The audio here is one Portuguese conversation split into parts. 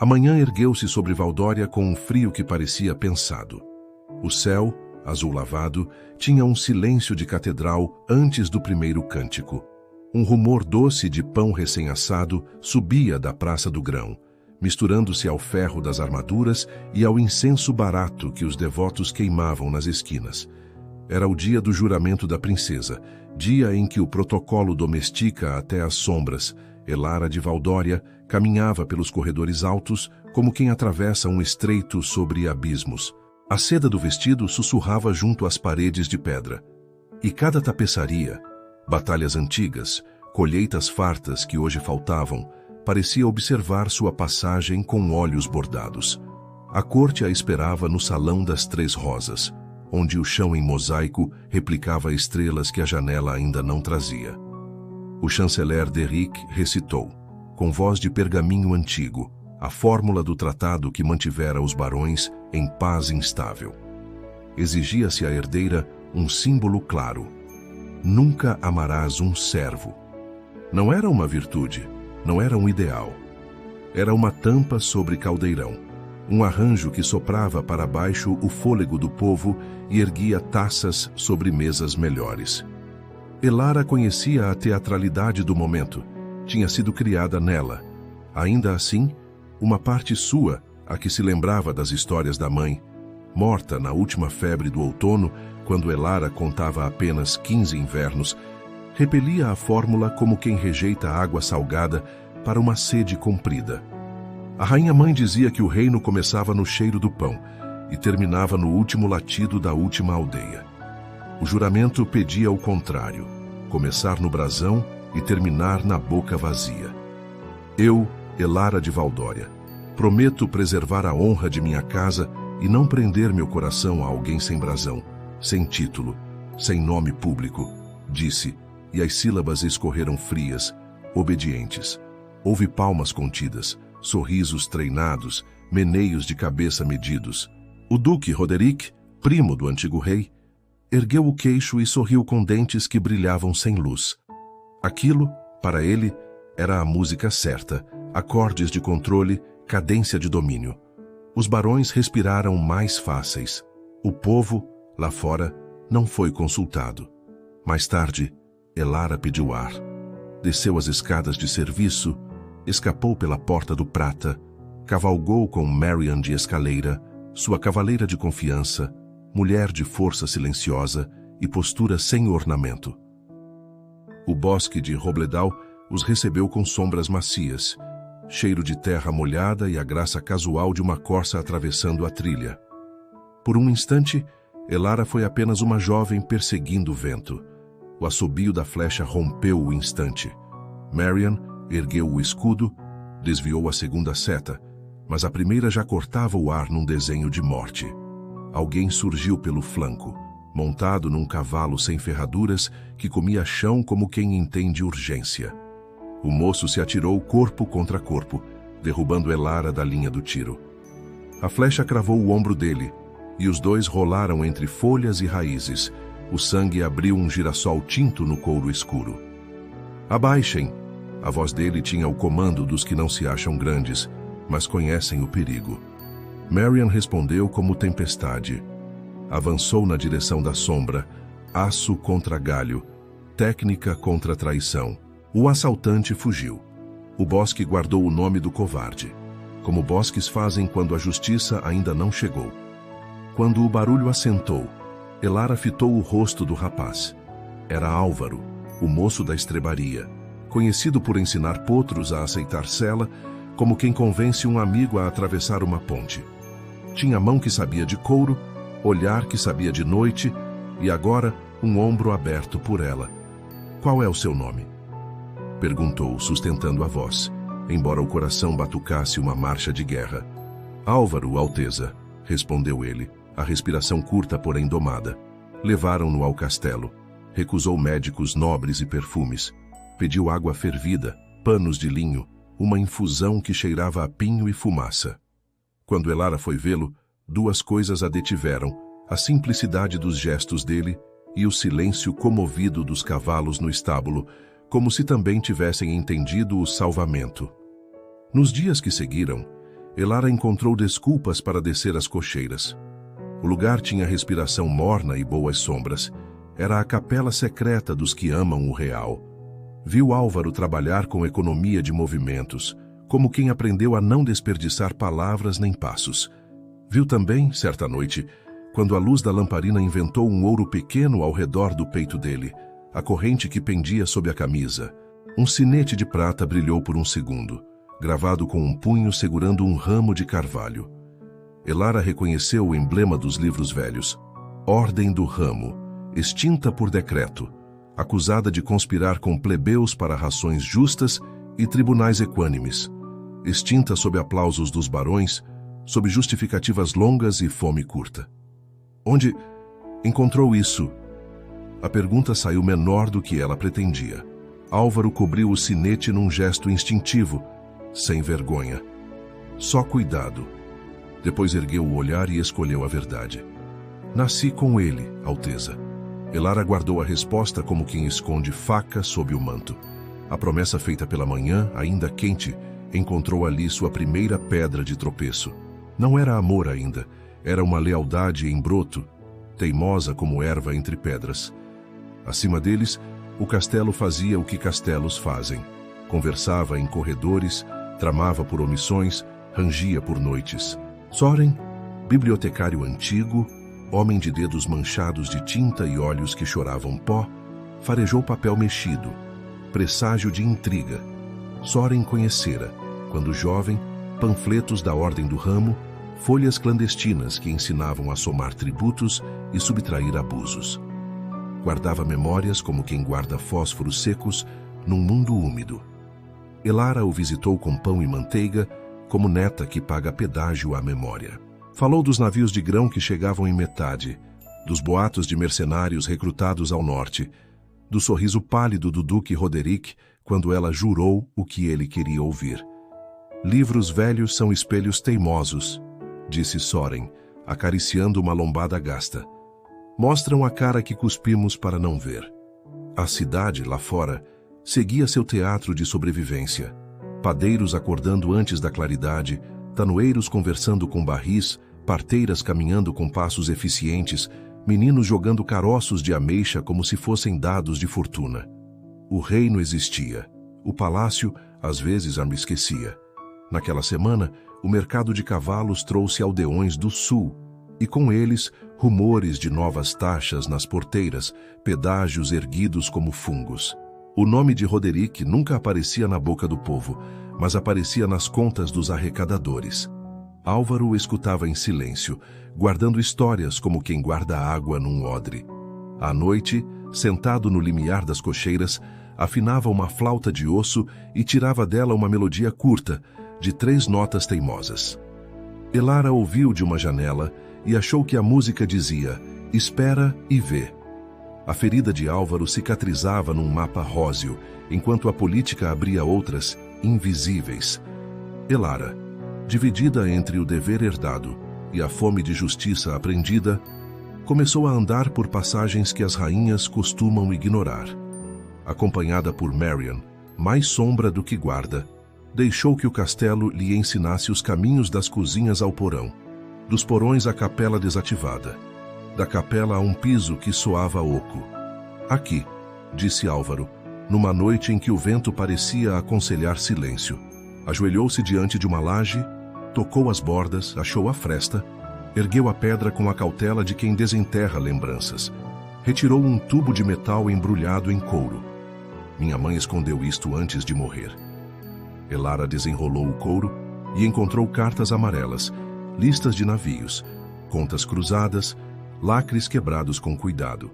A manhã ergueu-se sobre Valdória com um frio que parecia pensado. O céu, azul lavado, tinha um silêncio de catedral antes do primeiro cântico. Um rumor doce de pão recém-assado subia da Praça do Grão, misturando-se ao ferro das armaduras e ao incenso barato que os devotos queimavam nas esquinas. Era o dia do juramento da princesa, dia em que o protocolo domestica até as sombras. Elara de Valdória caminhava pelos corredores altos como quem atravessa um estreito sobre abismos. A seda do vestido sussurrava junto às paredes de pedra. E cada tapeçaria, batalhas antigas, colheitas fartas que hoje faltavam, parecia observar sua passagem com olhos bordados. A corte a esperava no Salão das Três Rosas, onde o chão em mosaico replicava estrelas que a janela ainda não trazia. O chanceler Derrick recitou, com voz de pergaminho antigo, a fórmula do tratado que mantivera os barões em paz instável. Exigia-se à herdeira um símbolo claro. Nunca amarás um servo. Não era uma virtude, não era um ideal. Era uma tampa sobre caldeirão, um arranjo que soprava para baixo o fôlego do povo e erguia taças sobre mesas melhores. Elara conhecia a teatralidade do momento. Tinha sido criada nela. Ainda assim, uma parte sua, a que se lembrava das histórias da mãe, morta na última febre do outono, quando Elara contava apenas 15 invernos, repelia a fórmula como quem rejeita a água salgada para uma sede comprida. A rainha-mãe dizia que o reino começava no cheiro do pão e terminava no último latido da última aldeia. O juramento pedia o contrário, começar no brasão e terminar na boca vazia. Eu, Elara de Valdória, prometo preservar a honra de minha casa e não prender meu coração a alguém sem brasão, sem título, sem nome público, disse, e as sílabas escorreram frias, obedientes. Houve palmas contidas, sorrisos treinados, meneios de cabeça medidos. O duque Roderick, primo do antigo rei, ergueu o queixo e sorriu com dentes que brilhavam sem luz. Aquilo, para ele, era a música certa, acordes de controle, cadência de domínio. Os barões respiraram mais fáceis. O povo, lá fora, não foi consultado. Mais tarde, Elara pediu ar. Desceu as escadas de serviço, escapou pela porta do prata, cavalgou com Marian de escaleira, sua cavaleira de confiança, mulher de força silenciosa e postura sem ornamento. O bosque de Robledal os recebeu com sombras macias, cheiro de terra molhada e a graça casual de uma corça atravessando a trilha. Por um instante, Elara foi apenas uma jovem perseguindo o vento. O assobio da flecha rompeu o instante. Marian ergueu o escudo, desviou a segunda seta, mas a primeira já cortava o ar num desenho de morte. Alguém surgiu pelo flanco, montado num cavalo sem ferraduras que comia chão como quem entende urgência. O moço se atirou corpo contra corpo, derrubando Elara da linha do tiro. A flecha cravou o ombro dele, e os dois rolaram entre folhas e raízes. O sangue abriu um girassol tinto no couro escuro. Abaixem! A voz dele tinha o comando dos que não se acham grandes, mas conhecem o perigo. Marian respondeu como tempestade. Avançou na direção da sombra, aço contra galho, técnica contra traição. O assaltante fugiu. O bosque guardou o nome do covarde, como bosques fazem quando a justiça ainda não chegou. Quando o barulho assentou, Elara fitou o rosto do rapaz. Era Álvaro, o moço da estrebaria, conhecido por ensinar potros a aceitar sela, como quem convence um amigo a atravessar uma ponte. Tinha mão que sabia de couro, olhar que sabia de noite, e agora um ombro aberto por ela. Qual é o seu nome? Perguntou, sustentando a voz, embora o coração batucasse uma marcha de guerra. Álvaro, Alteza, respondeu ele, a respiração curta, porém domada. Levaram-no ao castelo. Recusou médicos nobres e perfumes. Pediu água fervida, panos de linho, uma infusão que cheirava a pinho e fumaça. Quando Elara foi vê-lo, duas coisas a detiveram, a simplicidade dos gestos dele e o silêncio comovido dos cavalos no estábulo, como se também tivessem entendido o salvamento. Nos dias que seguiram, Elara encontrou desculpas para descer as cocheiras. O lugar tinha respiração morna e boas sombras. Era a capela secreta dos que amam o real. Viu Álvaro trabalhar com economia de movimentos, como quem aprendeu a não desperdiçar palavras nem passos. Viu também, certa noite, quando a luz da lamparina inventou um ouro pequeno ao redor do peito dele, a corrente que pendia sob a camisa. Um sinete de prata brilhou por um segundo, gravado com um punho segurando um ramo de carvalho. Elara reconheceu o emblema dos livros velhos. Ordem do Ramo, extinta por decreto, acusada de conspirar com plebeus para rações justas e tribunais equânimes, extinta sob aplausos dos barões, sob justificativas longas e fome curta. Onde encontrou isso? A pergunta saiu menor do que ela pretendia. Álvaro cobriu o sinete num gesto instintivo, sem vergonha. Só cuidado. Depois ergueu o olhar e escolheu a verdade. Nasci com ele, Alteza. Elara guardou a resposta como quem esconde faca sob o manto. A promessa feita pela manhã, ainda quente, encontrou ali sua primeira pedra de tropeço. Não era amor ainda, era uma lealdade em broto, teimosa como erva entre pedras. Acima deles, o castelo fazia o que castelos fazem. Conversava em corredores, tramava por omissões, rangia por noites. Soren, bibliotecário antigo, homem de dedos manchados de tinta e olhos que choravam pó, farejou papel mexido, presságio de intriga. Soren conhecera, quando jovem, panfletos da Ordem do Ramo, folhas clandestinas que ensinavam a somar tributos e subtrair abusos. Guardava memórias como quem guarda fósforos secos num mundo úmido. Elara o visitou com pão e manteiga, como neta que paga pedágio à memória. Falou dos navios de grão que chegavam em metade, dos boatos de mercenários recrutados ao norte, do sorriso pálido do duque Roderick quando ela jurou o que ele queria ouvir. Livros velhos são espelhos teimosos, disse Soren, acariciando uma lombada gasta. Mostram a cara que cuspimos para não ver. A cidade, lá fora, seguia seu teatro de sobrevivência. Padeiros acordando antes da claridade, tanoeiros conversando com barris, parteiras caminhando com passos eficientes, meninos jogando caroços de ameixa como se fossem dados de fortuna. O reino existia. O palácio, às vezes, a me esquecia. Naquela semana, o mercado de cavalos trouxe aldeões do sul, e com eles, rumores de novas taxas nas porteiras, pedágios erguidos como fungos. O nome de Roderick nunca aparecia na boca do povo, mas aparecia nas contas dos arrecadadores. Álvaro o escutava em silêncio, guardando histórias como quem guarda água num odre. À noite, sentado no limiar das cocheiras, afinava uma flauta de osso e tirava dela uma melodia curta, de 3 notas teimosas. Elara ouviu de uma janela e achou que a música dizia: espera e vê. A ferida de Álvaro cicatrizava num mapa róseo, enquanto a política abria outras, invisíveis. Elara, dividida entre o dever herdado e a fome de justiça aprendida, começou a andar por passagens que as rainhas costumam ignorar. Acompanhada por Marian, mais sombra do que guarda, deixou que o castelo lhe ensinasse os caminhos das cozinhas ao porão, dos porões à capela desativada, da capela a um piso que soava oco. Aqui, disse Álvaro, numa noite em que o vento parecia aconselhar silêncio. Ajoelhou-se diante de uma laje, tocou as bordas, achou a fresta, ergueu a pedra com a cautela de quem desenterra lembranças. Retirou um tubo de metal embrulhado em couro. Minha mãe escondeu isto antes de morrer. Elara desenrolou o couro e encontrou cartas amarelas, listas de navios, contas cruzadas, lacres quebrados com cuidado.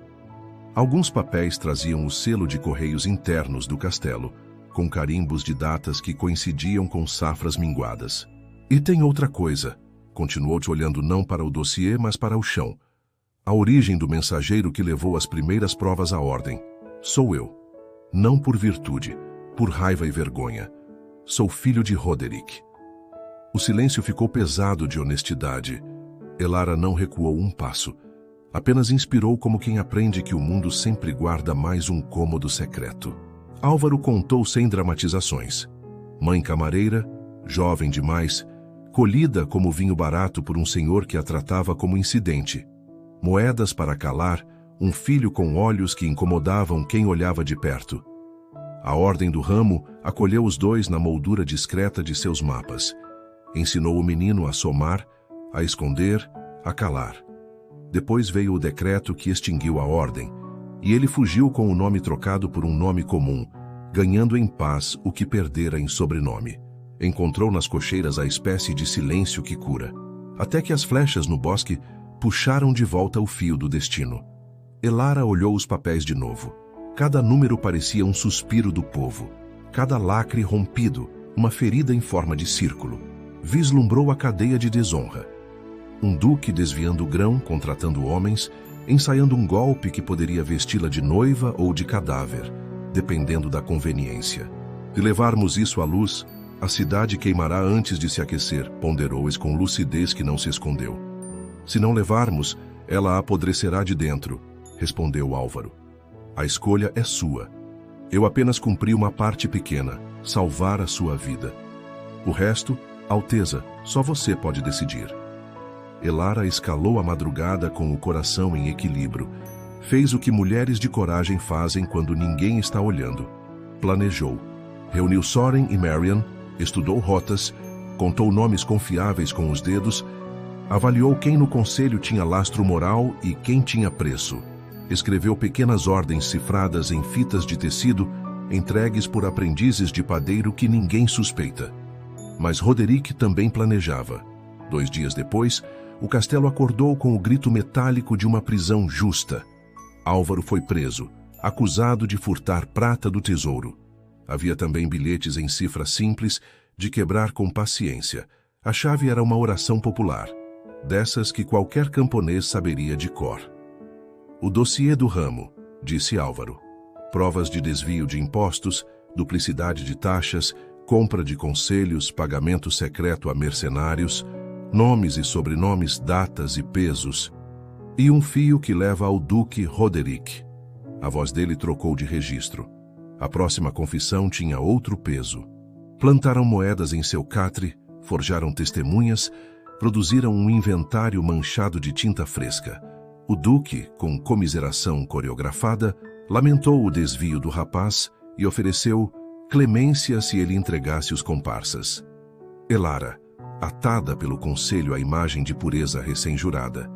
Alguns papéis traziam o selo de correios internos do castelo, com carimbos de datas que coincidiam com safras minguadas. E tem outra coisa, continuou-te olhando não para o dossiê, mas para o chão. A origem do mensageiro que levou as primeiras provas à ordem. Sou eu. Não por virtude, por raiva e vergonha. Sou filho de Roderick. O silêncio ficou pesado de honestidade. Elara não recuou um passo. Apenas inspirou como quem aprende que o mundo sempre guarda mais um cômodo secreto. Álvaro contou sem dramatizações. Mãe camareira, jovem demais, colhida como vinho barato por um senhor que a tratava como incidente. Moedas para calar, um filho com olhos que incomodavam quem olhava de perto. A Ordem do Ramo acolheu os dois na moldura discreta de seus mapas. Ensinou o menino a somar, a esconder, a calar. Depois veio o decreto que extinguiu a ordem, e ele fugiu com o nome trocado por um nome comum, ganhando em paz o que perdera em sobrenome. Encontrou nas cocheiras a espécie de silêncio que cura, até que as flechas no bosque puxaram de volta o fio do destino. Elara olhou os papéis de novo. Cada número parecia um suspiro do povo. Cada lacre rompido, uma ferida em forma de círculo. Vislumbrou a cadeia de desonra. Um duque desviando o grão, contratando homens, ensaiando um golpe que poderia vesti-la de noiva ou de cadáver, dependendo da conveniência. Se levarmos isso à luz, a cidade queimará antes de se aquecer, ponderou-es com lucidez que não se escondeu. Se não levarmos, ela apodrecerá de dentro, respondeu Álvaro. A escolha é sua. Eu apenas cumpri uma parte pequena, salvar a sua vida. O resto, Alteza, só você pode decidir. Elara escalou a madrugada com o coração em equilíbrio. Fez o que mulheres de coragem fazem quando ninguém está olhando. Planejou. Reuniu Soren e Marian, estudou rotas, contou nomes confiáveis com os dedos, avaliou quem no conselho tinha lastro moral e quem tinha preço. Escreveu pequenas ordens cifradas em fitas de tecido, entregues por aprendizes de padeiro que ninguém suspeita. Mas Roderick também planejava. 2 dias depois, o castelo acordou com o grito metálico de uma prisão justa. Álvaro foi preso, acusado de furtar prata do tesouro. Havia também bilhetes em cifra simples de quebrar com paciência. A chave era uma oração popular, dessas que qualquer camponês saberia de cor. O dossiê do ramo, disse Álvaro. Provas de desvio de impostos, duplicidade de taxas, compra de conselhos, pagamento secreto a mercenários, nomes e sobrenomes, datas e pesos, e um fio que leva ao duque Roderick. A voz dele trocou de registro. A próxima confissão tinha outro peso. Plantaram moedas em seu catre, forjaram testemunhas, produziram um inventário manchado de tinta fresca. O duque, com comiseração coreografada, lamentou o desvio do rapaz e ofereceu clemência se ele entregasse os comparsas. Elara, atada pelo conselho à imagem de pureza recém-jurada,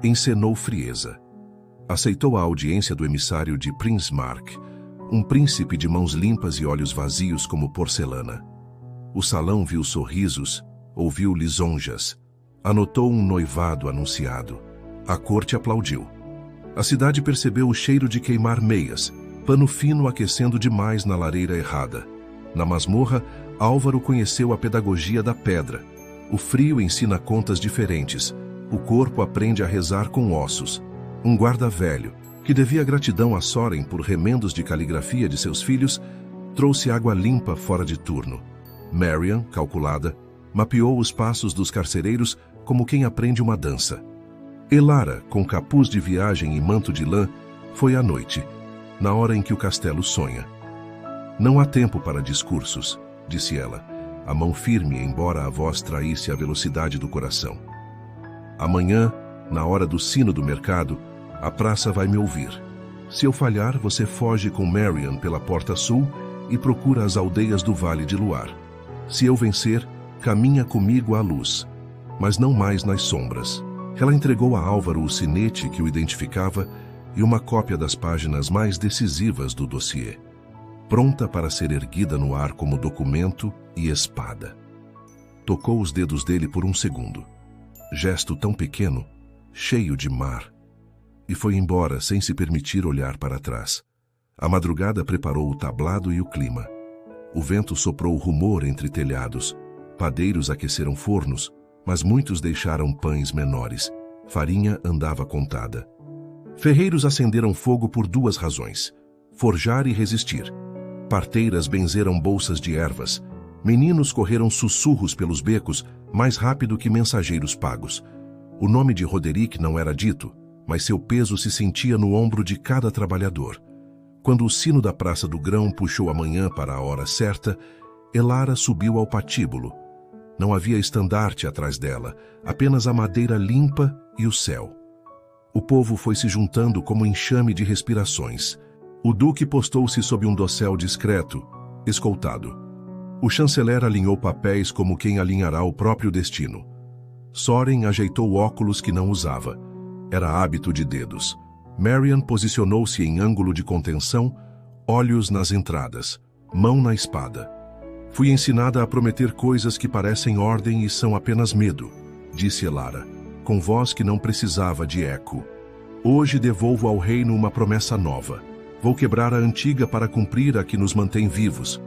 encenou frieza. Aceitou a audiência do emissário de Prince Mark, um príncipe de mãos limpas e olhos vazios como porcelana. O salão viu sorrisos, ouviu lisonjas, anotou um noivado anunciado. A corte aplaudiu. A cidade percebeu o cheiro de queimar meias, pano fino aquecendo demais na lareira errada. Na masmorra, Álvaro conheceu a pedagogia da pedra. O frio ensina contas diferentes. O corpo aprende a rezar com ossos. Um guarda velho, que devia gratidão a Soren por remendos de caligrafia de seus filhos, trouxe água limpa fora de turno. Marian, calculada, mapeou os passos dos carcereiros como quem aprende uma dança. Elara, com capuz de viagem e manto de lã, foi à noite, na hora em que o castelo sonha. Não há tempo para discursos, disse ela, a mão firme, embora a voz traísse a velocidade do coração. Amanhã, na hora do sino do mercado, a praça vai me ouvir. Se eu falhar, você foge com Marian pela porta sul e procura as aldeias do Vale de Luar. Se eu vencer, caminha comigo à luz, mas não mais nas sombras. Ela entregou a Álvaro o sinete que o identificava e uma cópia das páginas mais decisivas do dossiê, pronta para ser erguida no ar como documento e espada. Tocou os dedos dele por um segundo. Gesto tão pequeno, cheio de mar, e foi embora sem se permitir olhar para trás. A madrugada preparou o tablado e o clima. O vento soprou rumor entre telhados. Padeiros aqueceram fornos, mas muitos deixaram pães menores. Farinha andava contada. Ferreiros acenderam fogo por 2 razões: forjar e resistir. Parteiras benzeram bolsas de ervas. Meninos correram sussurros pelos becos, mais rápido que mensageiros pagos. O nome de Roderick não era dito, mas seu peso se sentia no ombro de cada trabalhador. Quando o sino da Praça do Grão puxou a manhã para a hora certa, Elara subiu ao patíbulo. Não havia estandarte atrás dela, apenas a madeira limpa e o céu. O povo foi se juntando como enxame de respirações. O duque postou-se sob um dossel discreto, escoltado. O chanceler alinhou papéis como quem alinhará o próprio destino. Soren ajeitou óculos que não usava. Era hábito de dedos. Marian posicionou-se em ângulo de contenção, olhos nas entradas, mão na espada. Fui ensinada a prometer coisas que parecem ordem e são apenas medo, disse Elara, com voz que não precisava de eco. Hoje devolvo ao reino uma promessa nova. Vou quebrar a antiga para cumprir a que nos mantém vivos.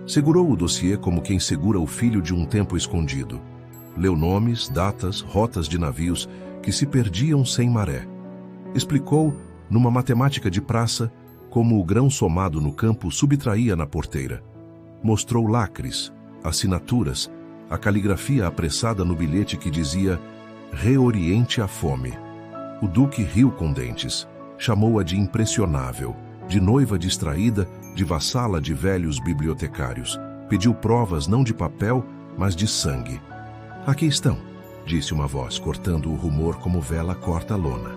Segurou o dossiê como quem segura o filho de um tempo escondido. Leu nomes, datas, rotas de navios que se perdiam sem maré. Explicou, numa matemática de praça, como o grão somado no campo subtraía na porteira. Mostrou lacres, assinaturas, a caligrafia apressada no bilhete que dizia "Reoriente a fome". O duque riu com dentes, chamou-a de impressionável, de noiva distraída, de vassala de velhos bibliotecários. Pediu provas não de papel, mas de sangue. "Aqui estão", disse uma voz, cortando o rumor como vela corta a lona.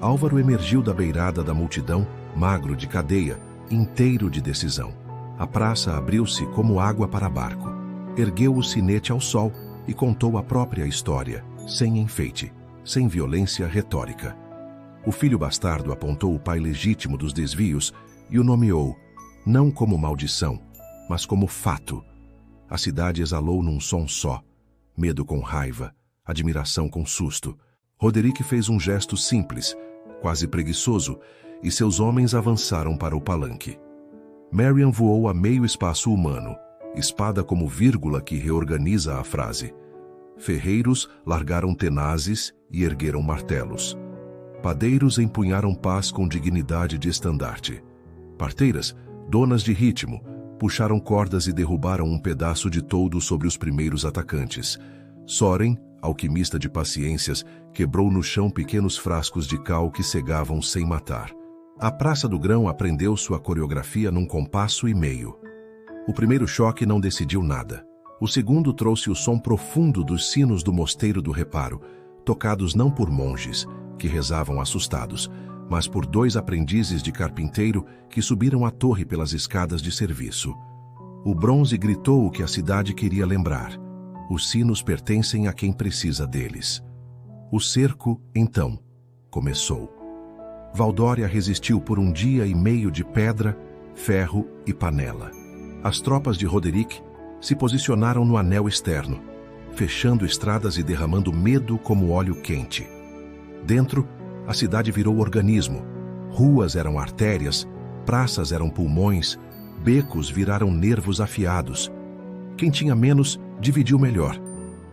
Álvaro emergiu da beirada da multidão, magro de cadeia, inteiro de decisão. A praça abriu-se como água para barco. Ergueu o sinete ao sol e contou a própria história, sem enfeite, sem violência retórica. O filho bastardo apontou o pai legítimo dos desvios e o nomeou, não como maldição, mas como fato. A cidade exalou num som só, medo com raiva, admiração com susto. Roderick fez um gesto simples, quase preguiçoso, e seus homens avançaram para o palanque. Marian voou a meio espaço humano, espada como vírgula que reorganiza a frase. Ferreiros largaram tenazes e ergueram martelos. Padeiros empunharam paz com dignidade de estandarte. Parteiras, donas de ritmo, puxaram cordas e derrubaram um pedaço de toldo sobre os primeiros atacantes. Soren, alquimista de paciências, quebrou no chão pequenos frascos de cal que cegavam sem matar. A Praça do Grão aprendeu sua coreografia num compasso e meio. O primeiro choque não decidiu nada. O segundo trouxe o som profundo dos sinos do Mosteiro do Reparo, tocados não por monges, que rezavam assustados, mas por 2 aprendizes de carpinteiro que subiram a torre pelas escadas de serviço. O bronze gritou o que a cidade queria lembrar. Os sinos pertencem a quem precisa deles. O cerco, então, começou. Valdória resistiu por 1 dia e meio de pedra, ferro e panela. As tropas de Roderick se posicionaram no anel externo, fechando estradas e derramando medo como óleo quente. Dentro, a cidade virou organismo. Ruas eram artérias, praças eram pulmões, becos viraram nervos afiados. Quem tinha menos, dividiu melhor.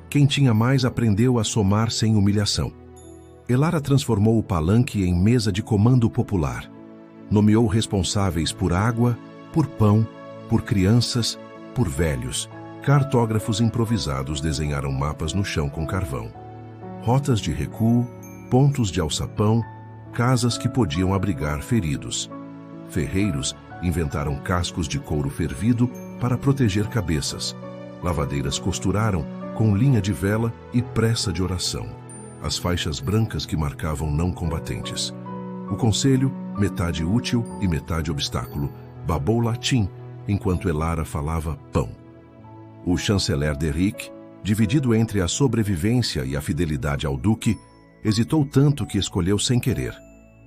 Quem tinha mais aprendeu a somar sem humilhação. Elara transformou o palanque em mesa de comando popular. Nomeou responsáveis por água, por pão, por crianças, por velhos. Cartógrafos improvisados desenharam mapas no chão com carvão. Rotas de recuo, pontos de alçapão, casas que podiam abrigar feridos. Ferreiros inventaram cascos de couro fervido para proteger cabeças. Lavadeiras costuraram com linha de vela e pressa de oração as faixas brancas que marcavam não combatentes. O conselho, metade útil e metade obstáculo, babou latim, enquanto Elara falava pão. O chanceler Derrick, dividido entre a sobrevivência e a fidelidade ao duque, hesitou tanto que escolheu sem querer.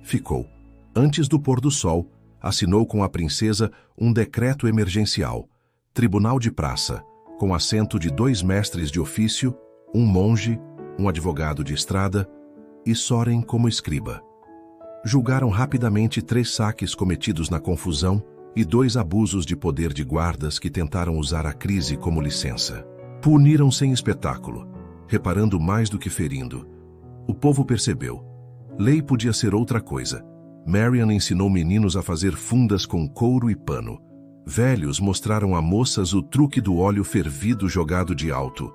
Ficou. Antes do pôr do sol, assinou com a princesa um decreto emergencial, tribunal de praça, com assento de 2 mestres de ofício, um monge, um advogado de estrada e Soren como escriba. Julgaram rapidamente 3 saques cometidos na confusão e 2 abusos de poder de guardas que tentaram usar a crise como licença. Puniram sem espetáculo, reparando mais do que ferindo. O povo percebeu. Lei podia ser outra coisa. Marian ensinou meninos a fazer fundas com couro e pano. Velhos mostraram a moças o truque do óleo fervido jogado de alto.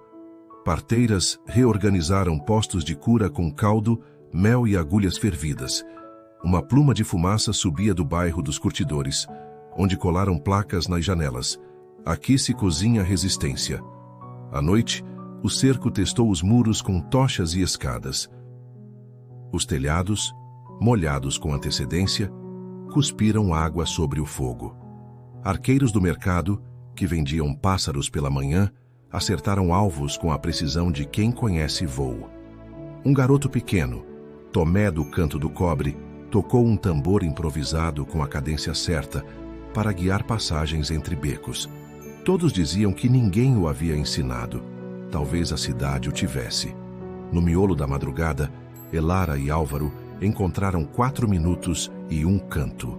Parteiras reorganizaram postos de cura com caldo, mel e agulhas fervidas. Uma pluma de fumaça subia do bairro dos curtidores, onde colaram placas nas janelas. Aqui se cozinha resistência. À noite, O cerco testou os muros com tochas e escadas. Os telhados, molhados com antecedência, cuspiram água sobre o fogo. Arqueiros do mercado, que vendiam pássaros pela manhã, acertaram alvos com a precisão de quem conhece voo. Um garoto pequeno, Tomé do Canto do Cobre, tocou um tambor improvisado com a cadência certa para guiar passagens entre becos. Todos diziam que ninguém o havia ensinado. Talvez a cidade o tivesse. No miolo da madrugada, Elara e Álvaro encontraram 4 minutos e um canto.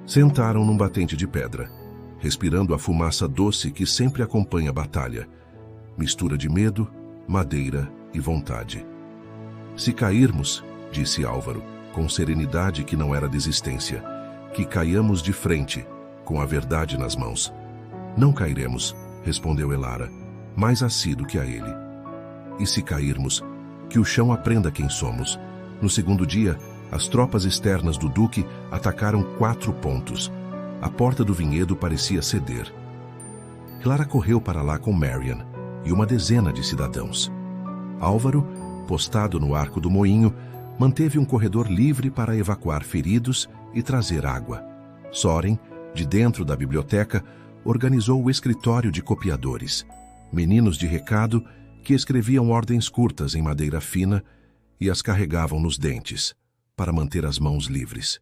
Sentaram num batente de pedra, respirando a fumaça doce que sempre acompanha a batalha. Mistura de medo, madeira e vontade. Se cairmos, disse Álvaro, com serenidade que não era desistência, que caiamos de frente, com a verdade nas mãos. Não cairemos, respondeu Elara, mais assíduo que a ele. E se cairmos, que o chão aprenda quem somos. No segundo dia, as tropas externas do Duque atacaram 4 pontos. A porta do vinhedo parecia ceder. Clara correu para lá com Marian e uma dezena de cidadãos. Álvaro, postado no arco do moinho, manteve um corredor livre para evacuar feridos e trazer água. Soren, de dentro da biblioteca, organizou o escritório de copiadores, meninos de recado que escreviam ordens curtas em madeira fina e as carregavam nos dentes, para manter as mãos livres.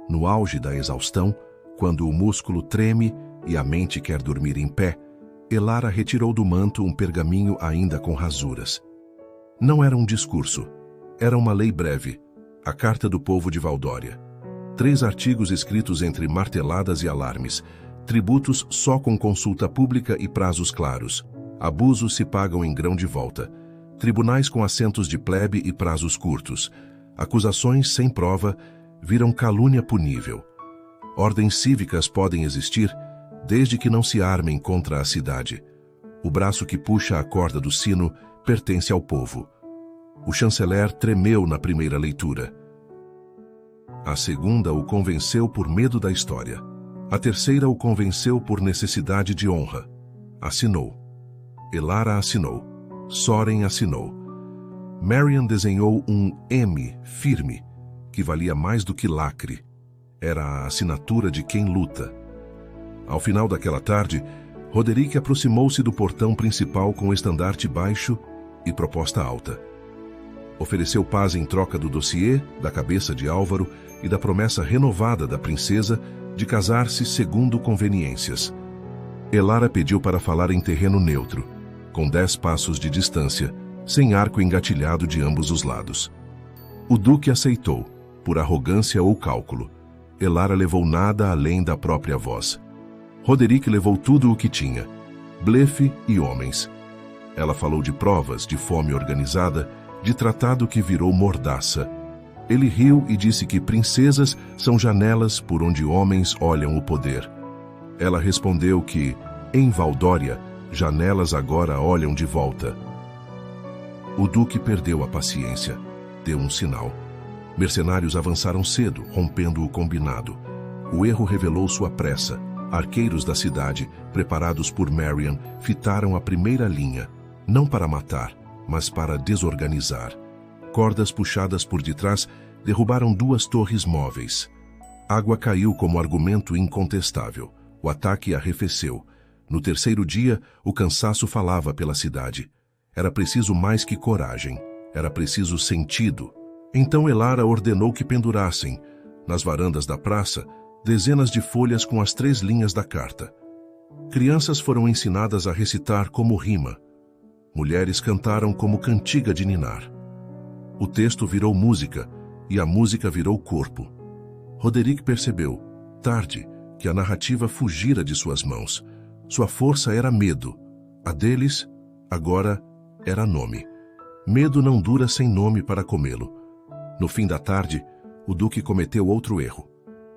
No auge da exaustão, quando o músculo treme e a mente quer dormir em pé, Elara retirou do manto um pergaminho ainda com rasuras. Não era um discurso, era uma lei breve, a Carta do Povo de Valdória. 3 artigos escritos entre marteladas e alarmes, tributos só com consulta pública e prazos claros, abusos se pagam em grão de volta, tribunais com assentos de plebe e prazos curtos, acusações sem prova viram calúnia punível. Ordens cívicas podem existir, desde que não se armem contra a cidade. O braço que puxa a corda do sino pertence ao povo. O chanceler tremeu na primeira leitura. A segunda o convenceu por medo da história. A terceira o convenceu por necessidade de honra. Assinou. Elara assinou. Soren assinou. Marian desenhou um M firme, que valia mais do que lacre. Era a assinatura de quem luta. Ao final daquela tarde, Roderick aproximou-se do portão principal com o estandarte baixo e proposta alta. Ofereceu paz em troca do dossiê, da cabeça de Álvaro e da promessa renovada da princesa de casar-se segundo conveniências. Elara pediu para falar em terreno neutro, com 10 passos de distância, sem arco engatilhado de ambos os lados. O duque aceitou, por arrogância ou cálculo. Elara levou nada além da própria voz. Roderick levou tudo o que tinha, blefe e homens. Ela falou de provas, de fome organizada, de tratado que virou mordaça. Ele riu e disse que princesas são janelas por onde homens olham o poder. Ela respondeu que, em Valdória, janelas agora olham de volta. O duque perdeu a paciência. Deu um sinal. Mercenários avançaram cedo, rompendo o combinado. O erro revelou sua pressa. Arqueiros da cidade, preparados por Marian, fitaram a primeira linha, não para matar, mas para desorganizar. Cordas puxadas por detrás derrubaram 2 torres móveis. Água caiu como argumento incontestável. O ataque arrefeceu. No terceiro dia, o cansaço falava pela cidade. Era preciso mais que coragem. Era preciso sentido. Então Elara ordenou que pendurassem, nas varandas da praça, dezenas de folhas com as 3 linhas da carta. Crianças foram ensinadas a recitar como rima. Mulheres cantaram como cantiga de ninar. O texto virou música, e a música virou corpo. Roderick percebeu, tarde, que a narrativa fugira de suas mãos. Sua força era medo. A deles, agora, era nome. Medo não dura sem nome para comê-lo. No fim da tarde, o duque cometeu outro erro.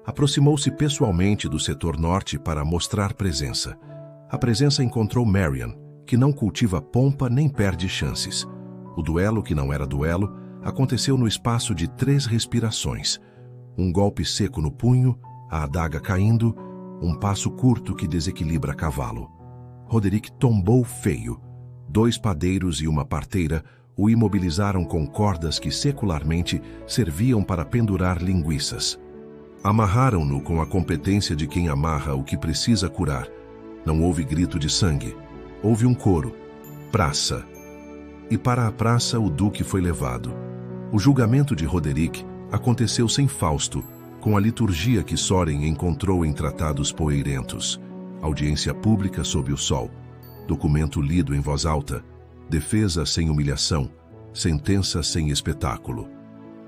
Aproximou-se pessoalmente do setor norte para mostrar presença. A presença encontrou Marian, que não cultiva pompa nem perde chances. O duelo, que não era duelo, aconteceu no espaço de 3 respirações. Um golpe seco no punho, a adaga caindo, um passo curto que desequilibra cavalo. Roderick tombou feio. 2 padeiros e uma parteira o imobilizaram com cordas que secularmente serviam para pendurar linguiças. Amarraram-no com a competência de quem amarra o que precisa curar. Não houve grito de sangue. Houve um coro. Praça. E para a praça o duque foi levado. O julgamento de Roderick aconteceu sem Fausto, com a liturgia que Soren encontrou em tratados poeirentos. Audiência pública sob o sol. Documento lido em voz alta. Defesa sem humilhação. Sentença sem espetáculo.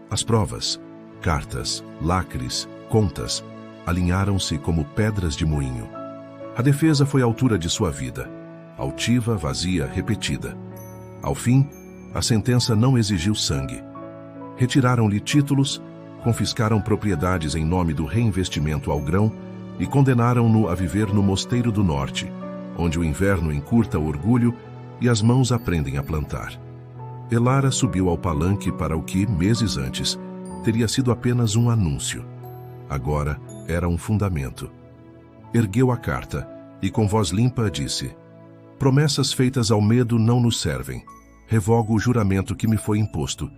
As provas, cartas, lacres, contas, alinharam-se como pedras de moinho. A defesa foi à altura de sua vida. Altiva, vazia, repetida. Ao fim, a sentença não exigiu sangue. Retiraram-lhe títulos, confiscaram propriedades em nome do reinvestimento ao grão e condenaram-no a viver no Mosteiro do Norte, onde o inverno encurta o orgulho e as mãos aprendem a plantar. Elara subiu ao palanque para o que, meses antes, teria sido apenas um anúncio. Agora era um fundamento. Ergueu a carta e com voz limpa disse: promessas feitas ao medo não nos servem. Revogo o juramento que me foi imposto.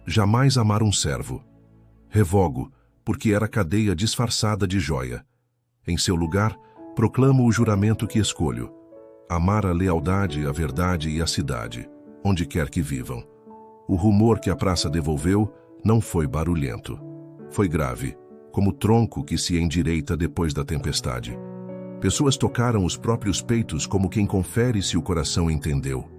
Jamais amar um servo. Revogo, porque era cadeia disfarçada de joia. Em seu lugar, proclamo o juramento que escolho. Amar a lealdade, a verdade e a cidade, onde quer que vivam. O rumor que a praça devolveu não foi barulhento. Foi grave, como tronco que se endireita depois da tempestade. Pessoas tocaram os próprios peitos como quem confere se o coração entendeu.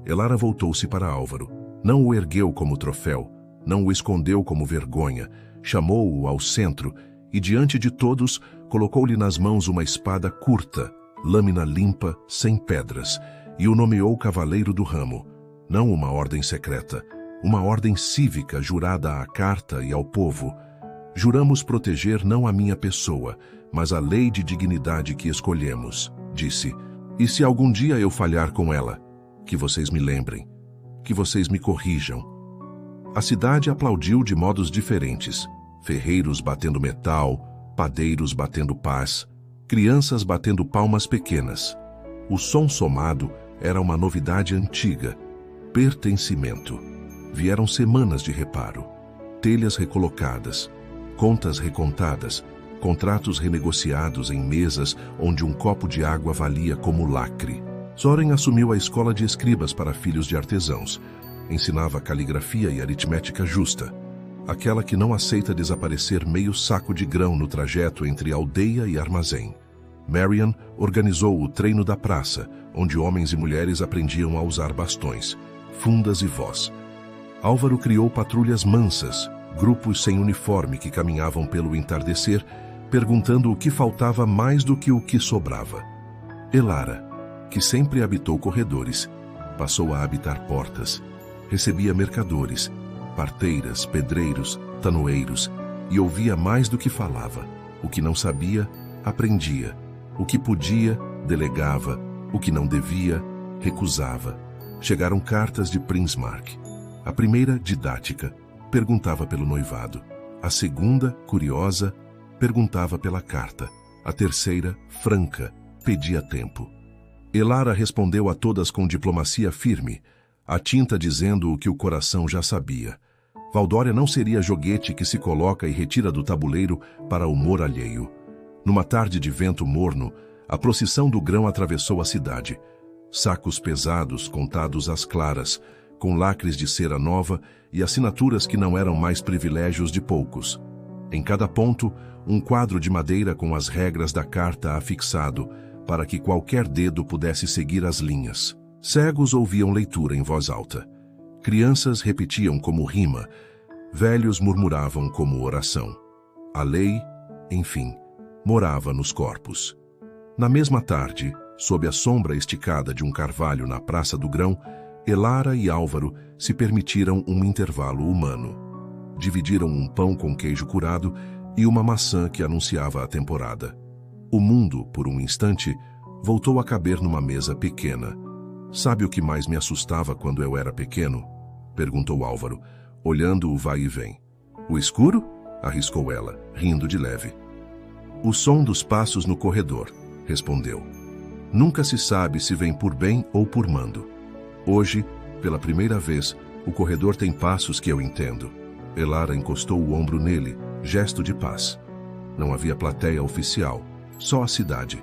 Elara voltou-se para Álvaro. Não o ergueu como troféu, não o escondeu como vergonha, chamou-o ao centro e, diante de todos, colocou-lhe nas mãos uma espada curta, lâmina limpa, sem pedras, e o nomeou cavaleiro do ramo, não uma ordem secreta, uma ordem cívica jurada à carta e ao povo. Juramos proteger não a minha pessoa, mas a lei de dignidade que escolhemos, disse. E se algum dia eu falhar com ela, que vocês me lembrem, que vocês me corrijam. A cidade aplaudiu de modos diferentes, ferreiros batendo metal, padeiros batendo pás, crianças batendo palmas pequenas. O som somado era uma novidade antiga, pertencimento. Vieram semanas de reparo, telhas recolocadas, contas recontadas, contratos renegociados em mesas onde um copo de água valia como lacre. Soren assumiu a escola de escribas para filhos de artesãos. Ensinava caligrafia e aritmética justa, aquela que não aceita desaparecer meio saco de grão no trajeto entre aldeia e armazém. Marian organizou o treino da praça, onde homens e mulheres aprendiam a usar bastões, fundas e voz. Álvaro criou patrulhas mansas, grupos sem uniforme que caminhavam pelo entardecer, perguntando o que faltava mais do que o que sobrava. Elara, que sempre habitou corredores, passou a habitar portas. Recebia mercadores, parteiras, pedreiros, tanoeiros, e ouvia mais do que falava. O que não sabia, aprendia. O que podia, delegava. O que não devia, recusava. Chegaram cartas de Prinsmark. A primeira, didática, perguntava pelo noivado. A segunda, curiosa, perguntava pela carta. A terceira, franca, pedia tempo. Elara respondeu a todas com diplomacia firme, a tinta dizendo o que o coração já sabia. Valdória não seria joguete que se coloca e retira do tabuleiro para humor alheio. Numa tarde de vento morno, a procissão do grão atravessou a cidade. Sacos pesados, contados às claras, com lacres de cera nova e assinaturas que não eram mais privilégios de poucos. Em cada ponto, um quadro de madeira com as regras da carta afixado, para que qualquer dedo pudesse seguir as linhas. Cegos ouviam leitura em voz alta. Crianças repetiam como rima. Velhos murmuravam como oração. A lei, enfim, morava nos corpos. Na mesma tarde, sob a sombra esticada de um carvalho na Praça do Grão, Elara e Álvaro se permitiram um intervalo humano. Dividiram um pão com queijo curado e uma maçã que anunciava a temporada. O mundo, por um instante, voltou a caber numa mesa pequena. Sabe o que mais me assustava quando eu era pequeno? Perguntou Álvaro, olhando o vai e vem. O escuro? Arriscou ela, rindo de leve. O som dos passos no corredor, respondeu. Nunca se sabe se vem por bem ou por mando. Hoje, pela primeira vez, o corredor tem passos que eu entendo. Elara encostou o ombro nele, gesto de paz. Não havia plateia oficial, só a cidade.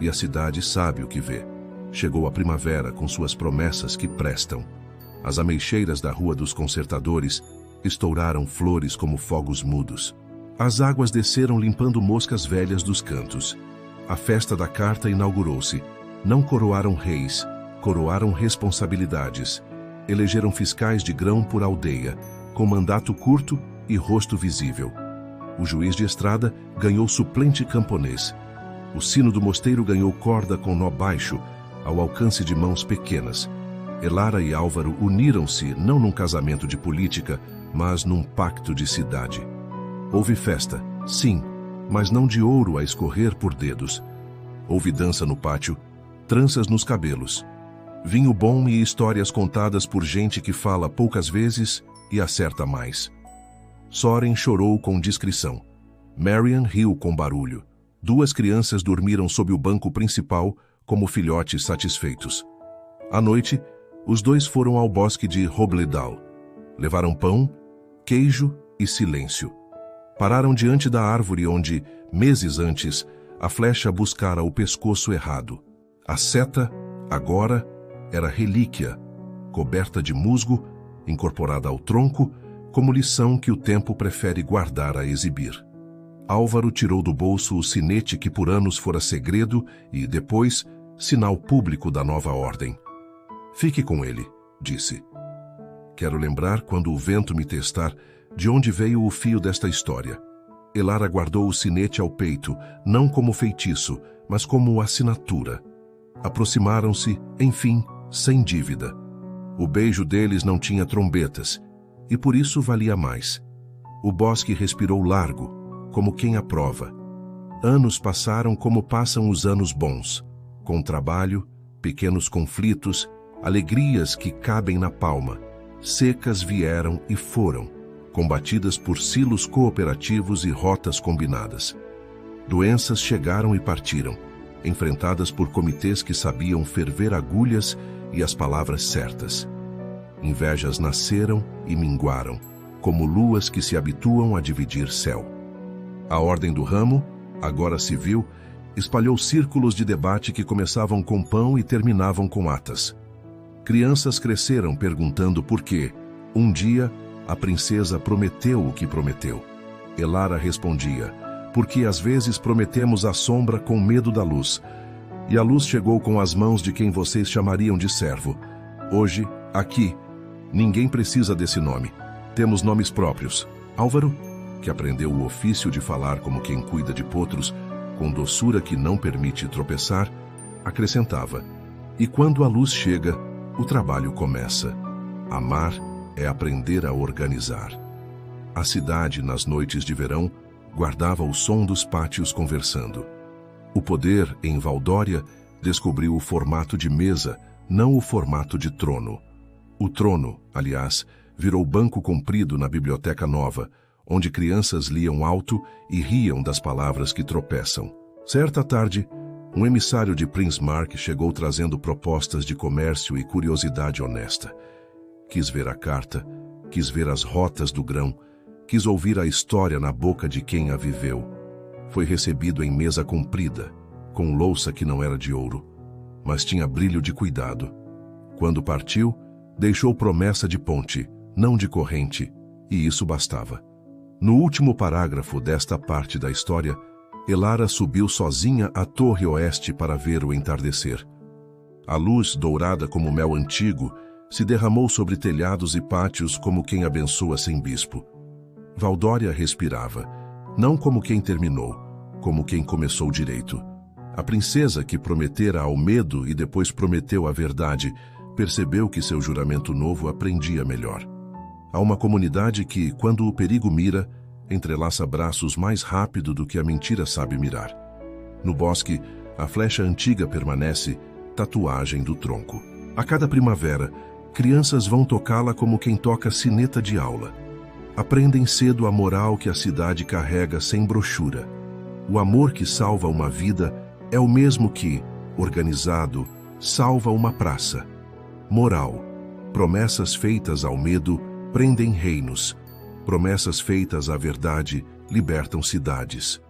E a cidade sabe o que vê. Chegou a primavera com suas promessas que prestam. As ameixeiras da Rua dos Concertadores estouraram flores como fogos mudos. As águas desceram limpando moscas velhas dos cantos. A festa da carta inaugurou-se. Não coroaram reis, coroaram responsabilidades. Elegeram fiscais de grão por aldeia, com mandato curto e rosto visível. O juiz de estrada ganhou suplente camponês. O sino do mosteiro ganhou corda com nó baixo, ao alcance de mãos pequenas. Elara e Álvaro uniram-se não num casamento de política, mas num pacto de cidade. Houve festa, sim, mas não de ouro a escorrer por dedos. Houve dança no pátio, tranças nos cabelos, vinho bom e histórias contadas por gente que fala poucas vezes e acerta mais. Soren chorou com discrição. Marian riu com barulho. 2 crianças dormiram sob o banco principal como filhotes satisfeitos. À noite, os 2 foram ao bosque de Robledal. Levaram pão, queijo e silêncio. Pararam diante da árvore onde, meses antes, a flecha buscara o pescoço errado. A seta, agora, era relíquia, coberta de musgo, incorporada ao tronco, como lição que o tempo prefere guardar a exibir. Álvaro tirou do bolso o sinete que por anos fora segredo e, depois, sinal público da nova ordem. Fique com ele, disse. Quero lembrar, quando o vento me testar, de onde veio o fio desta história. Elara guardou o sinete ao peito, não como feitiço, mas como assinatura. Aproximaram-se, enfim, sem dívida. O beijo deles não tinha trombetas, e por isso valia mais. O bosque respirou largo, como quem aprova. Anos passaram como passam os anos bons, com trabalho, pequenos conflitos, alegrias que cabem na palma. Secas vieram e foram, combatidas por silos cooperativos e rotas combinadas. Doenças chegaram e partiram, enfrentadas por comitês que sabiam ferver agulhas e as palavras certas. Invejas nasceram e minguaram, como luas que se habituam a dividir céu. A ordem do ramo, agora civil, espalhou círculos de debate que começavam com pão e terminavam com atas. Crianças cresceram perguntando por quê. Um dia, a princesa prometeu o que prometeu. Elara respondia, porque às vezes prometemos a sombra com medo da luz. E a luz chegou com as mãos de quem vocês chamariam de servo. Hoje, aqui, ninguém precisa desse nome. Temos nomes próprios. Álvaro, que aprendeu o ofício de falar como quem cuida de potros, com doçura que não permite tropeçar, acrescentava, e quando a luz chega, o trabalho começa. Amar é aprender a organizar. A cidade, nas noites de verão, guardava o som dos pátios conversando. O poder, em Valdória, descobriu o formato de mesa, não o formato de trono. O trono, aliás, virou banco comprido na Biblioteca Nova, onde crianças liam alto e riam das palavras que tropeçam. Certa tarde, um emissário de Prince Mark chegou trazendo propostas de comércio e curiosidade honesta. Quis ver a carta, quis ver as rotas do grão, quis ouvir a história na boca de quem a viveu. Foi recebido em mesa comprida, com louça que não era de ouro, mas tinha brilho de cuidado. Quando partiu, deixou promessa de ponte, não de corrente, e isso bastava. No último parágrafo desta parte da história, Elara subiu sozinha à torre oeste para ver o entardecer. A luz, dourada como mel antigo, se derramou sobre telhados e pátios como quem abençoa sem bispo. Valdória respirava, não como quem terminou, como quem começou direito. A princesa, que prometera ao medo e depois prometeu a verdade, percebeu que seu juramento novo aprendia melhor. Há uma comunidade que, quando o perigo mira, entrelaça braços mais rápido do que a mentira sabe mirar. No bosque, a flecha antiga permanece, tatuagem do tronco. A cada primavera, crianças vão tocá-la como quem toca sineta de aula. Aprendem cedo a moral que a cidade carrega sem brochura. O amor que salva uma vida é o mesmo que, organizado, salva uma praça. Moral: promessas feitas ao medo prendem reinos. Promessas feitas à verdade libertam cidades.